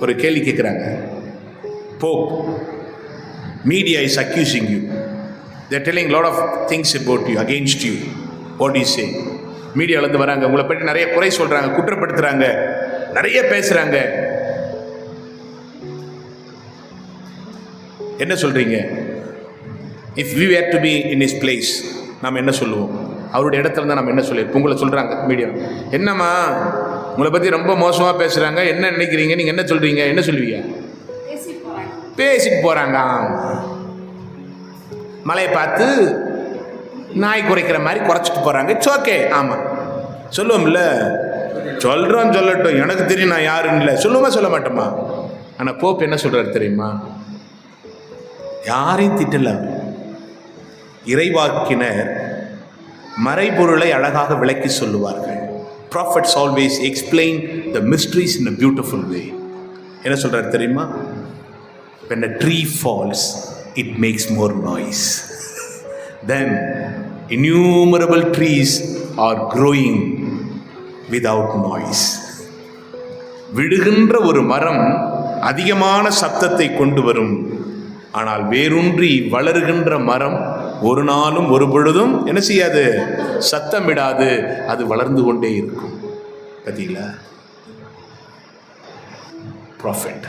ஒரு கேள்வி கேட்குறாங்க. Pope, media is accusing you. They're telling a lot of things about you, against you. What do you say? மீடியாவிலேருந்து வராங்க, உங்களை பற்றி நிறைய குறை சொல்கிறாங்க, குற்றப்படுத்துகிறாங்க, நிறைய பேசுகிறாங்க. என்ன சொல்கிறீங்க? If we were to be in is place, நாம் என்ன சொல்லுவோம்? அவருடைய இடத்துல தான் நம்ம என்ன சொல்லியிருப்போம்? உங்களை சொல்கிறாங்க மீடியா, என்னம்மா உங்களை பற்றி ரொம்ப மோசமாக பேசுகிறாங்க, என்ன நினைக்கிறீங்க, நீங்கள் என்ன சொல்கிறீங்க, என்ன சொல்லுவீங்க? பேசிட்டு போகிறாங்க. மழையை பார்த்து நாய் குறைக்கிற மாதிரி குறைச்சிட்டு போகிறாங்க. It's okay. ஆமாம் சொல்லுவோம்ல, சொல்கிறோம், சொல்லட்டும், எனக்கு தெரியும் நான் யாருன்னு இல்லை சொல்லுவோமா, சொல்ல மாட்டோமா? ஆனால் போப் என்ன சொல்கிறார் தெரியுமா? யாரையும் திட்டல. இறைவாக்கினர் மறைபொருளை அழகாக விளக்கி சொல்லுவார்கள். Prophets always explain the mysteries in a beautiful way. என்ன சொல்றார் தெரியுமா? When a tree falls, it makes more noise. Then innumerable trees are growing without noise. விடுகின்ற ஒரு மரம் அதிகமான சத்தத்தை கொண்டு வரும். ஆனால் வேரூன்றி வளருகின்ற மரம் ஒரு நாளும் ஒரு பொழுதும் என்ன செய்யாது? சத்தமிடாது. அது வளர்ந்து கொண்டே இருக்கும். பார்த்தீங்களா? ப்ராஃபெட்